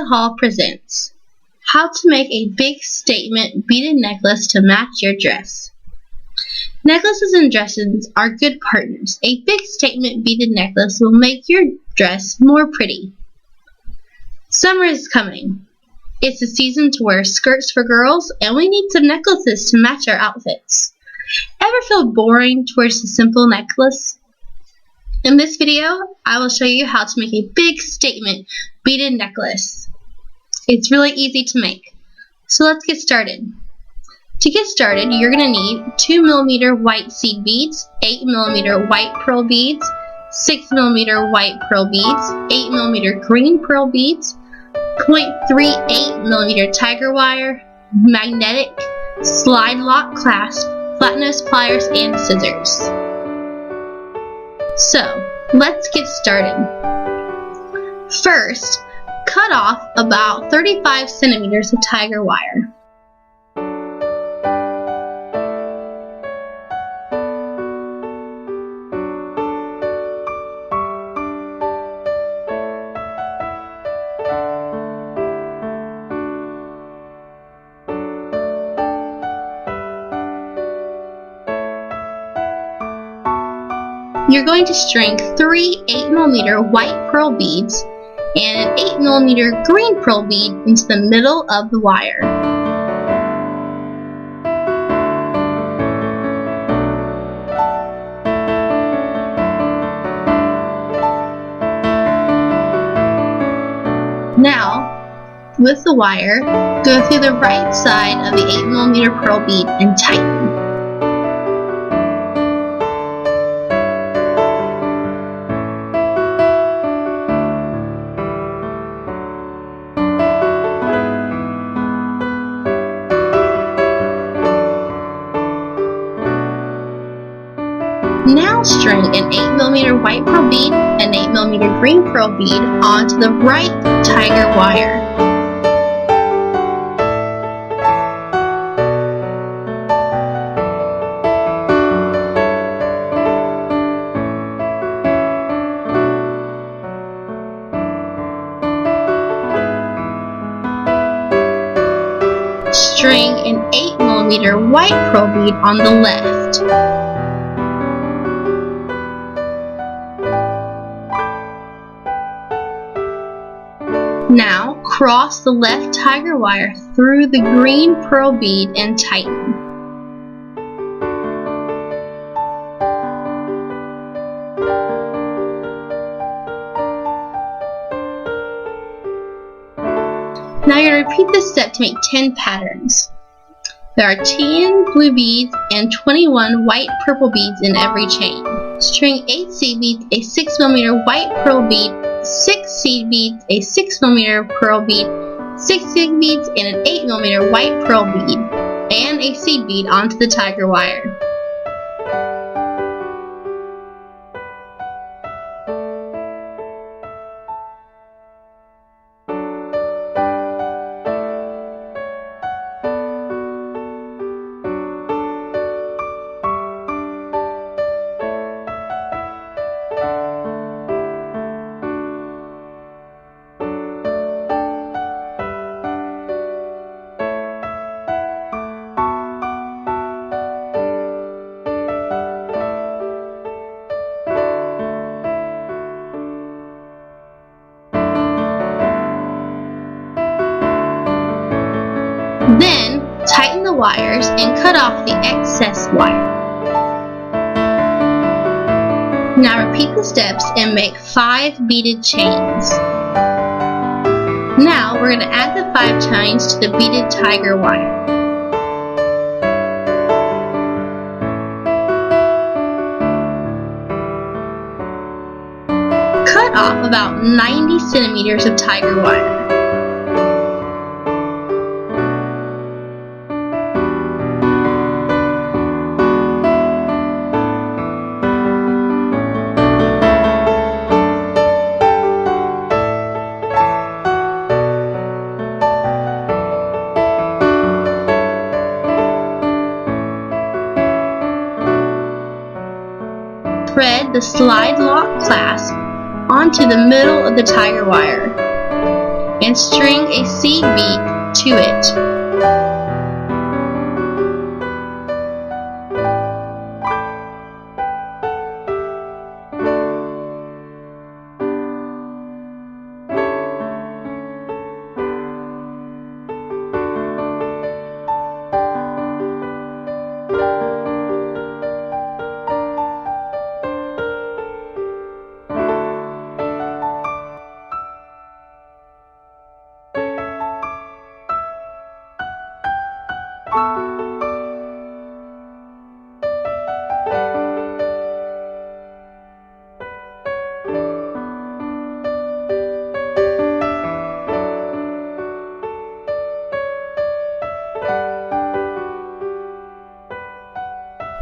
Beaded Hall presents How to Make a Big Statement Beaded Necklace to Match Your Dress. Necklaces and dresses are good partners. A big statement beaded necklace will make your dress more pretty. Summer is coming. It's the season to wear skirts for girls, and we need some necklaces to match our outfits. Ever feel boring towards a simple necklace? In this video, I will show you how to make a big statement beaded necklace. It's really easy to make. So let's get started. To get started, you're going to need 2mm white seed beads, 8mm white pearl beads, 6mm white pearl beads, 8mm green pearl beads, 0.38mm tiger wire, magnetic, slide lock clasp, flat nose pliers, and scissors. So, let's get started. First, cut off about 35 centimeters of tiger wire. You're going to string 3 8mm white pearl beads and an 8mm green pearl bead into the middle of the wire. Now, with the wire, go through the right side of the 8mm pearl bead and tighten. Now string an 8mm white pearl bead and 8mm green pearl bead onto the right tiger wire. String an 8mm white pearl bead on the left. Now, cross the left tiger wire through the green pearl bead and tighten. Now you're going to repeat this step to make 10 patterns. There are 10 blue beads and 21 white purple beads in every chain. String 8 seed beads, a 6mm white pearl bead, 6 seed beads, a 6mm pearl bead, 6 seed beads, and an 8mm white pearl bead, and a seed bead onto the tiger wire. Then, tighten the wires and cut off the excess wire. Now repeat the steps and make 5 beaded chains. Now we're going to add the 5 chains to the beaded tiger wire. Cut off about 90 centimeters of tiger wire. Thread the slide lock clasp onto the middle of the tiger wire and string a seed bead to it.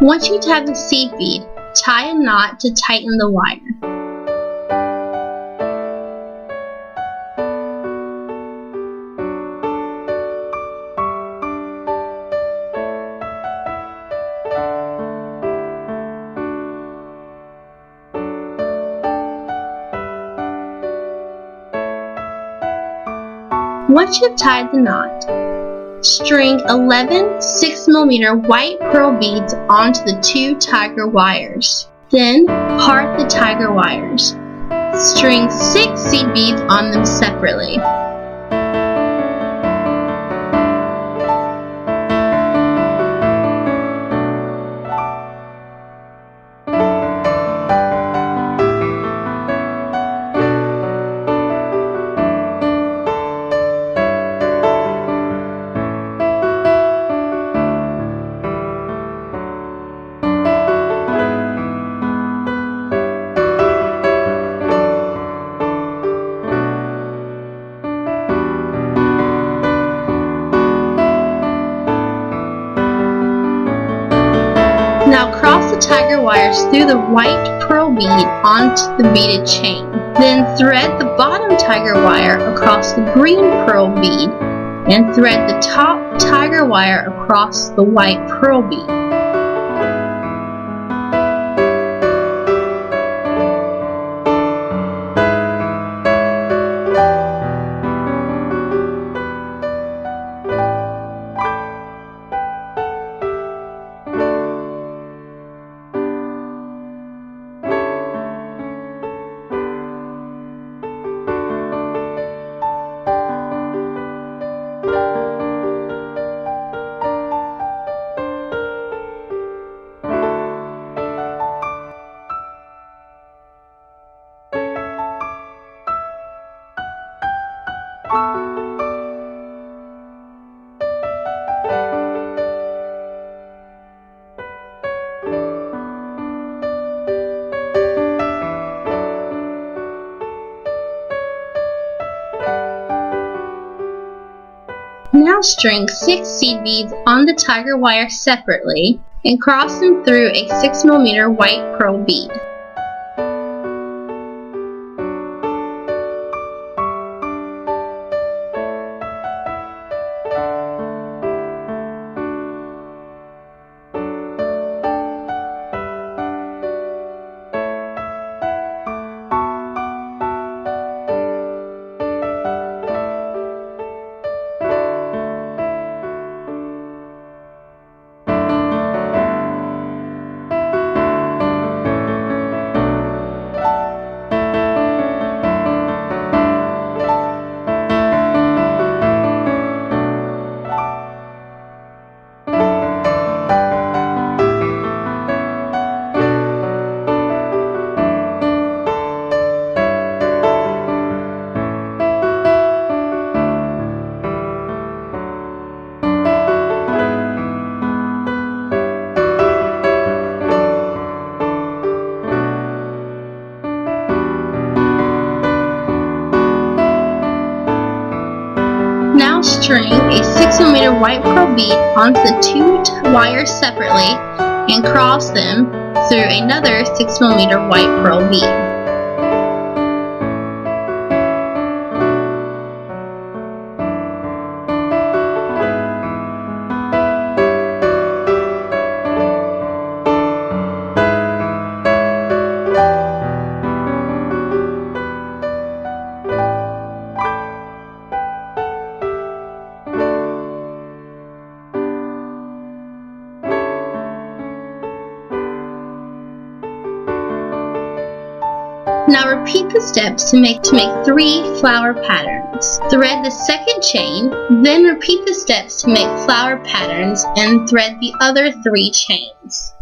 Once you tie the seed bead, tie a knot to tighten the wire. Once you've tied the knot, string 11 6mm white pearl beads onto the 2 tiger wires. Then part the tiger wires. String 6 seed beads on them separately. Now cross the tiger wires through the white pearl bead onto the beaded chain. Then thread the bottom tiger wire across the green pearl bead and thread the top tiger wire across the white pearl bead. Now string 6 seed beads on the tiger wire separately and cross them through a 6mm white pearl bead. Now string a 6mm white pearl bead onto the 2 wires separately and cross them through another 6mm white pearl bead. Now repeat the steps to make 3 flower patterns. Thread the second chain, then repeat the steps to make flower patterns and thread the other 3 chains.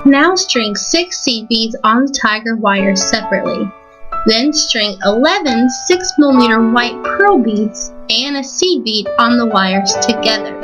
Now string 6 seed beads on the tiger wire separately. Then string 11 6mm white pearl beads and a seed bead on the wires together.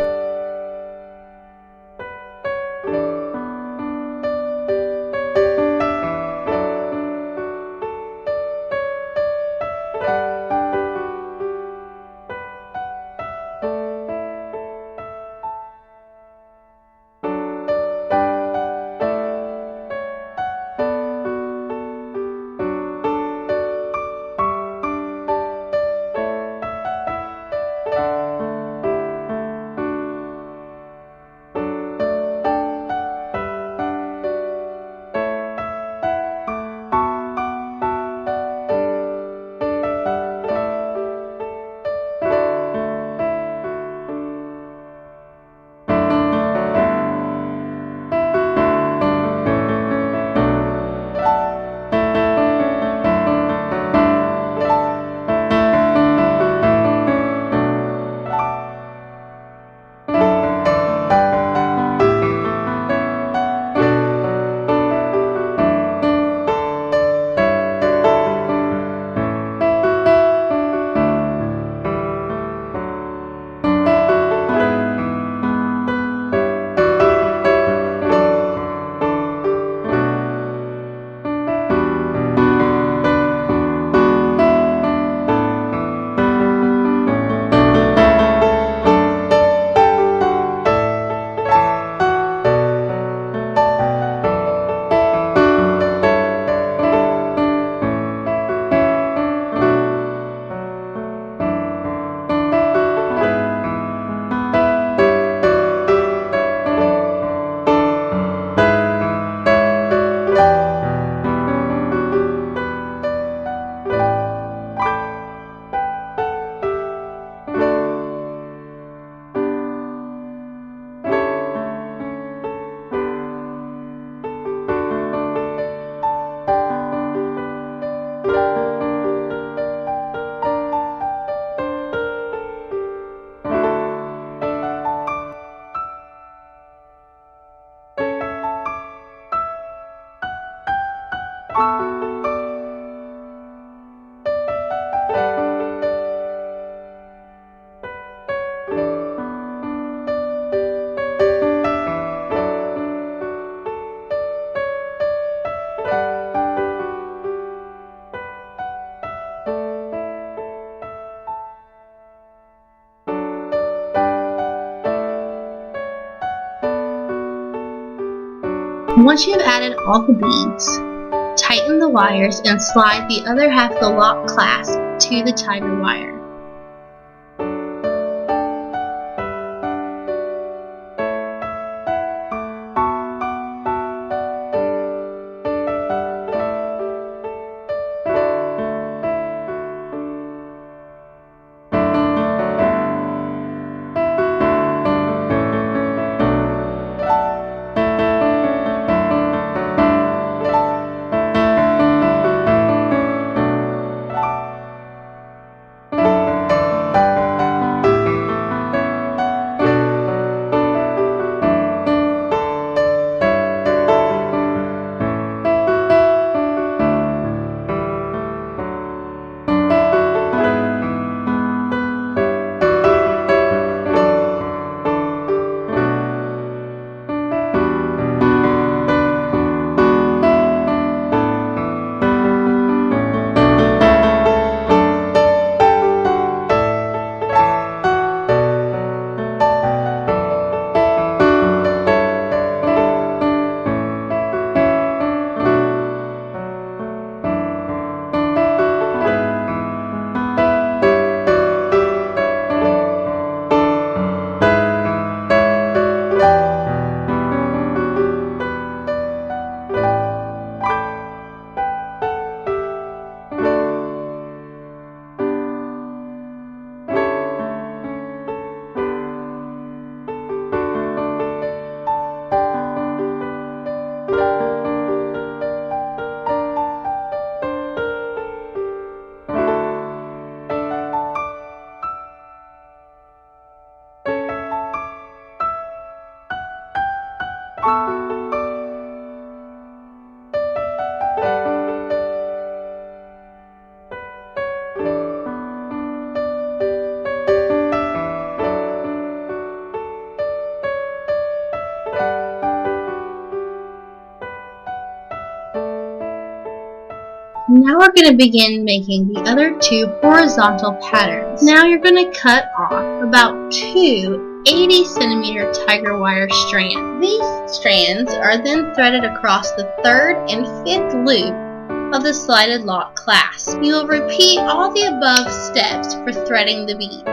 Once you have added all the beads, tighten the wires and slide the other half of the lock clasp to the tiger wire. Now we're going to begin making the other two horizontal patterns. Now you're going to cut off about two 80-centimeter tiger wire strands. These strands are then threaded across the third and fifth loop of the slided lock clasp. You will repeat all the above steps for threading the bead.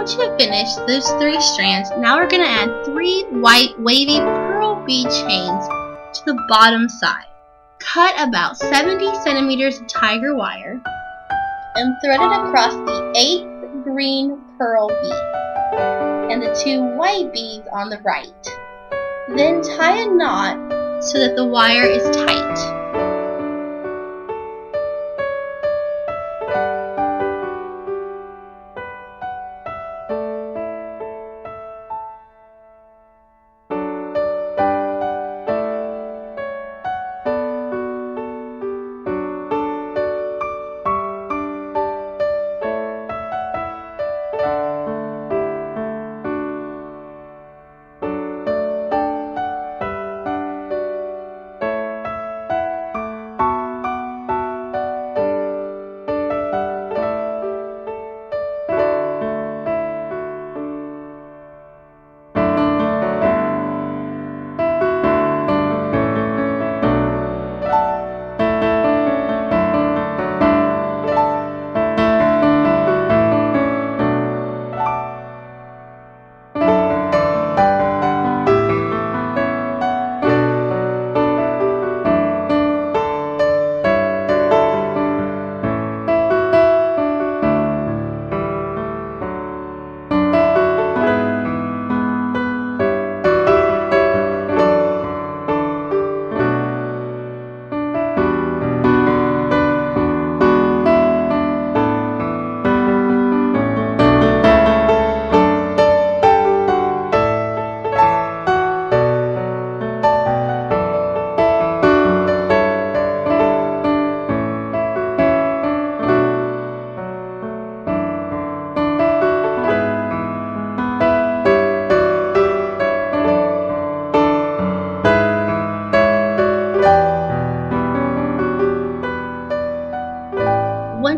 Once you have finished those three strands, now we're going to add 3 white wavy pearl bead chains to the bottom side. Cut about 70 centimeters of tiger wire and thread it across the 8th green pearl bead and the 2 white beads on the right. Then tie a knot so that the wire is tight.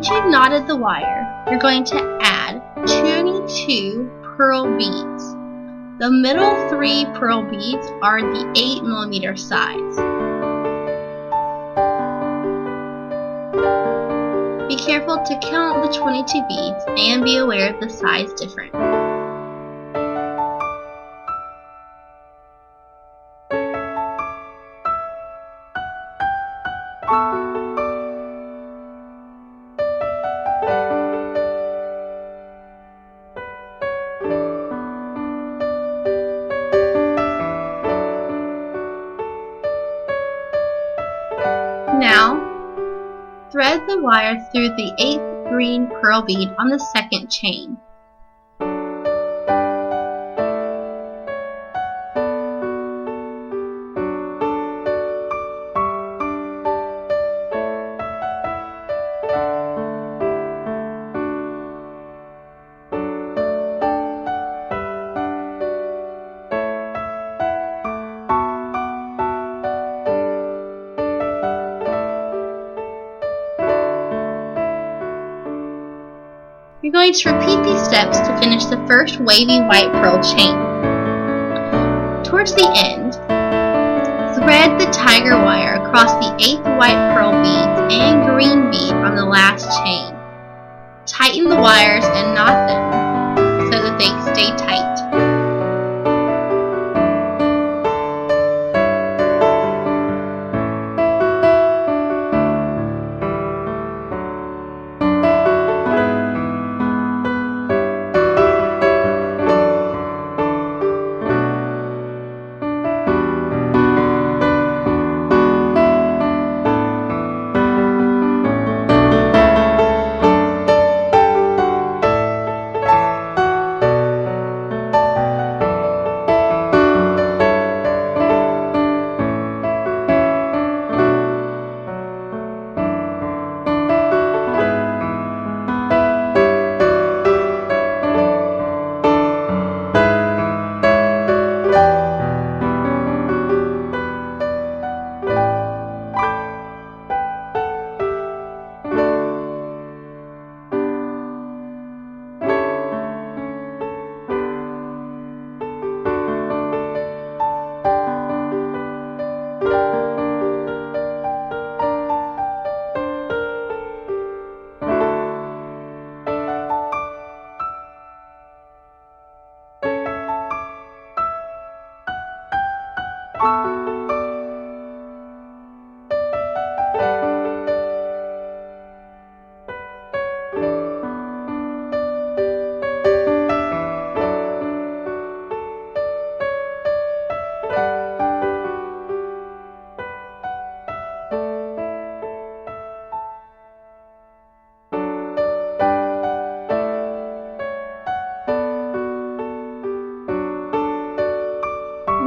Once you've knotted the wire, you're going to add 22 pearl beads. The middle 3 pearl beads are the 8mm size. Be careful to count the 22 beads and be aware of the size difference. Now, thread the wire through the 8th green pearl bead on the 2nd chain. You're going to repeat these steps to finish the first wavy white pearl chain. Towards the end, thread the tiger wire across the 8th white pearl beads and green bead on the last chain. Tighten the wires and knot them so that they stay tight.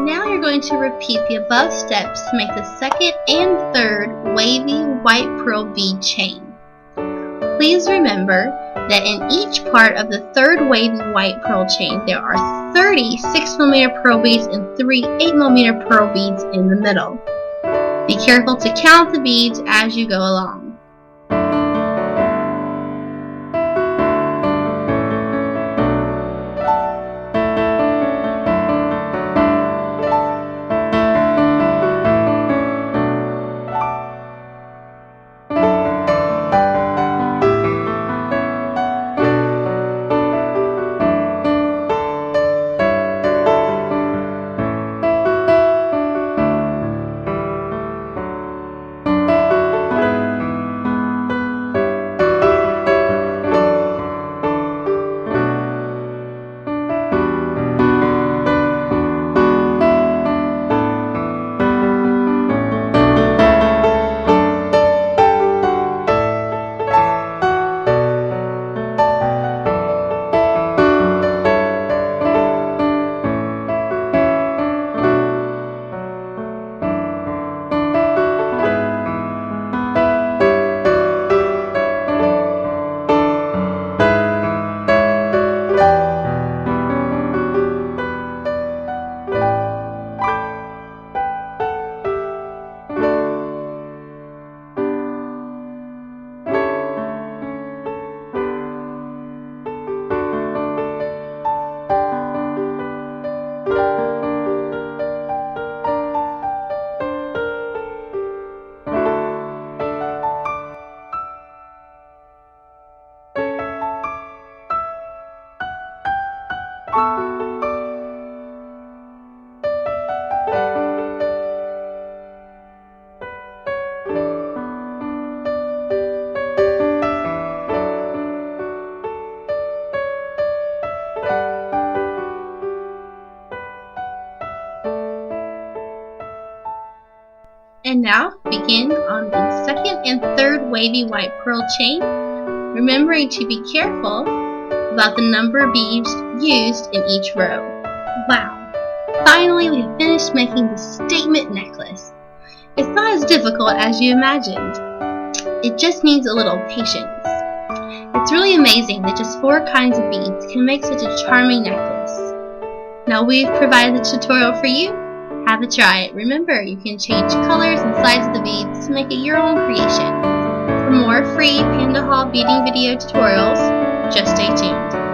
Now you're going to repeat the above steps to make the 2nd and 3rd wavy white pearl bead chain. Please remember that in each part of the 3rd wavy white pearl chain there are 30 6mm pearl beads and 3 8mm pearl beads in the middle. Be careful to count the beads as you go along. And now begin on the second and third wavy white pearl chain, remembering to be careful about the number of beads used in each row. Wow! Finally, we have finished making the statement necklace. It's not as difficult as you imagined. It just needs a little patience. It's really amazing that just 4 kinds of beads can make such a charming necklace. Now we've provided the tutorial for you. Have a try it. Remember, you can change colors and size of the beads to make it your own creation. For more free Panda Hall beading video tutorials, just stay tuned.